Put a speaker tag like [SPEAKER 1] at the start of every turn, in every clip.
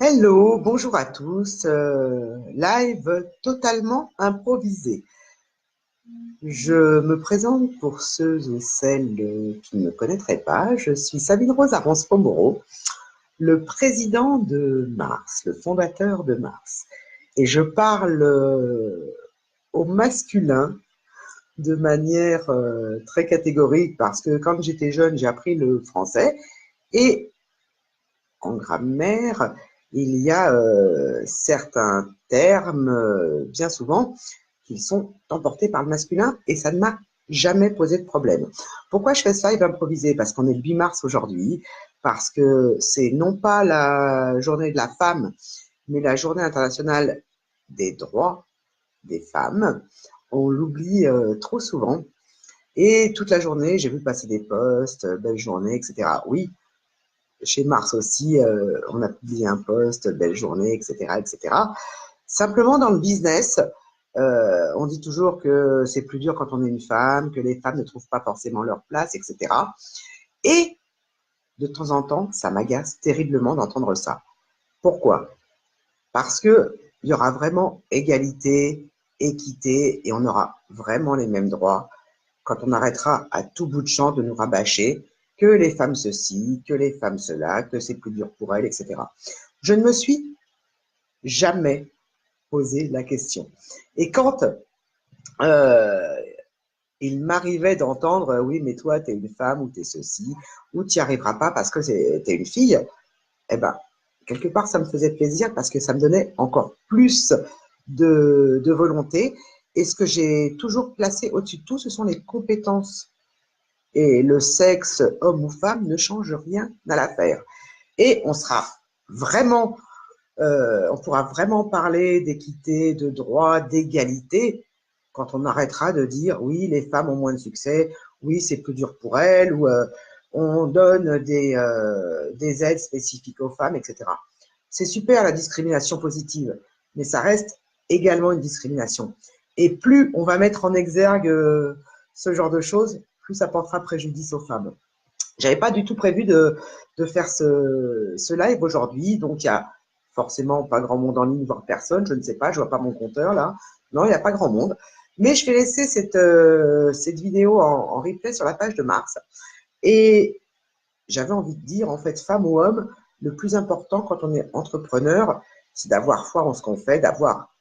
[SPEAKER 1] Hello, bonjour à tous. Live totalement improvisé. Je me présente pour ceux et celles qui ne me connaîtraient pas. Je suis Sabine Rose Arons-Pomoro, le président de Mars, le fondateur de Mars. Et je parle au masculin de manière très catégorique parce que quand j'étais jeune, j'ai appris le français et en grammaire, il y a certains termes, bien souvent, qui sont emportés par le masculin et ça ne m'a jamais posé de problème. Pourquoi je fais ça live improvisé? Parce qu'on est le 8 mars aujourd'hui, parce que c'est non pas la journée de la femme, mais la journée internationale des droits des femmes. On l'oublie trop souvent. Et toute la journée, j'ai vu passer des posts, belle journée, etc. Oui, chez Mars aussi, on a publié un post, belle journée, etc., etc. Simplement, dans le business, on dit toujours que c'est plus dur quand on est une femme, que les femmes ne trouvent pas forcément leur place, etc. Et de temps en temps, ça m'agace terriblement d'entendre ça. Pourquoi? Parce que il y aura vraiment égalité, équité, et on aura vraiment les mêmes droits quand on arrêtera à tout bout de champ de nous rabâcher que les femmes ceci, que les femmes cela, que c'est plus dur pour elles, etc. Je ne me suis jamais posé la question. Et quand euh, il m'arrivait d'entendre oui, mais toi, tu es une femme ou tu es ceci, ou tu n'y arriveras pas parce que tu es une fille, eh ben, quelque part, ça me faisait plaisir parce que ça me donnait encore plus de volonté. Et ce que j'ai toujours placé au-dessus de tout, ce sont les compétences. Et le sexe, homme ou femme, ne change rien à l'affaire. Et on sera vraiment, on pourra vraiment parler d'équité, de droit, d'égalité quand on arrêtera de dire oui, les femmes ont moins de succès, oui, c'est plus dur pour elles, ou on donne des aides spécifiques aux femmes, etc. C'est super la discrimination positive, mais ça reste également une discrimination. Et plus on va mettre en exergue ce genre de choses, plus ça portera préjudice aux femmes. J'avais pas du tout prévu de faire ce live aujourd'hui, donc il y a forcément pas grand monde en ligne, voire personne, je ne sais pas, je vois pas mon compteur là. Non, il n'y a pas grand monde. Mais je vais laisser cette vidéo en replay sur la page de Mars. Et j'avais envie de dire, en fait, femme ou homme, le plus important quand on est entrepreneur, c'est d'avoir foi en ce qu'on fait, d'avoir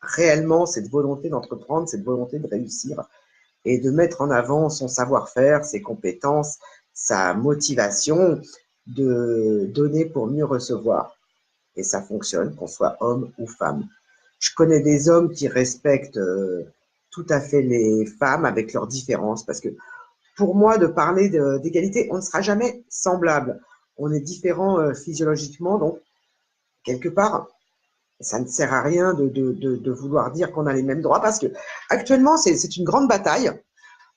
[SPEAKER 1] réellement cette volonté d'entreprendre, cette volonté de réussir et de mettre en avant son savoir-faire, ses compétences, sa motivation, de donner pour mieux recevoir. Et ça fonctionne, qu'on soit homme ou femme. Je connais des hommes qui respectent tout à fait les femmes avec leurs différences, parce que pour moi, de parler d'égalité, on ne sera jamais semblable. On est différent physiologiquement, donc quelque part, ça ne sert à rien de vouloir dire qu'on a les mêmes droits, parce que actuellement, c'est une grande bataille.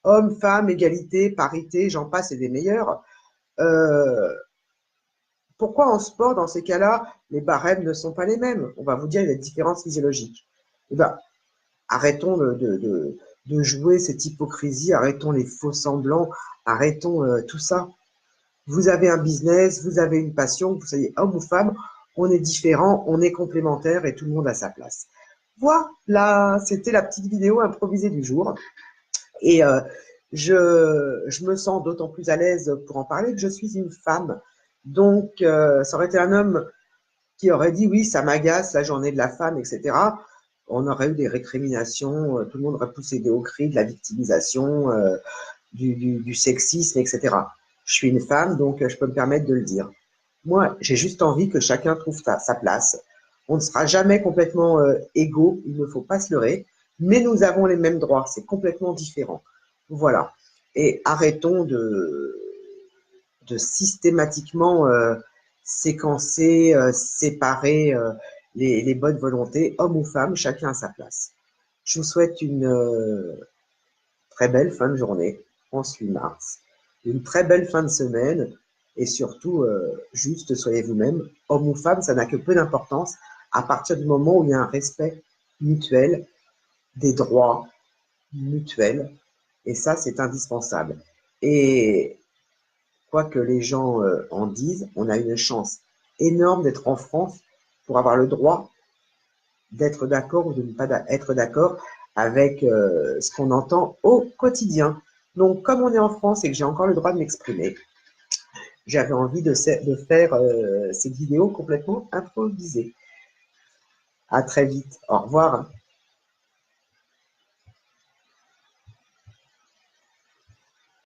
[SPEAKER 1] Hommes, femmes, égalité, parité, j'en passe et des meilleurs. Euh, Pourquoi en sport, dans ces cas-là, les barèmes ne sont pas les mêmes? On va vous dire, il y a des différences physiologiques. Eh ben, arrêtons de jouer cette hypocrisie, arrêtons les faux semblants, arrêtons tout ça. Vous avez un business, vous avez une passion, que vous soyez homme ou femme, on est différents, on est complémentaires et tout le monde a sa place. Voilà, c'était la petite vidéo improvisée du jour. Et je me sens d'autant plus à l'aise pour en parler que je suis une femme. Donc, ça aurait été un homme qui aurait dit oui, ça m'agace, la journée de la femme, etc. On aurait eu des récriminations, tout le monde aurait poussé des hauts cris, de la victimisation, du sexisme, etc. Je suis une femme, donc je peux me permettre de le dire. Moi, j'ai juste envie que chacun trouve sa place. On ne sera jamais complètement égaux, il ne faut pas se leurrer, mais nous avons les mêmes droits, c'est complètement différent. Voilà. Et arrêtons de systématiquement séquencer, séparer les bonnes volontés, hommes ou femmes, chacun à sa place. Je vous souhaite une très belle fin de journée, en ce 8 mars, une très belle fin de semaine, et surtout, juste soyez vous-même, homme ou femme, ça n'a que peu d'importance, à partir du moment où il y a un respect mutuel, des droits mutuels, et ça, c'est indispensable. Et quoi que les gens en disent, on a une chance énorme d'être en France pour avoir le droit d'être d'accord ou de ne pas être d'accord avec ce qu'on entend au quotidien. Donc, comme on est en France et que j'ai encore le droit de m'exprimer, j'avais envie de faire cette vidéo complètement improvisée. À très vite. Au revoir.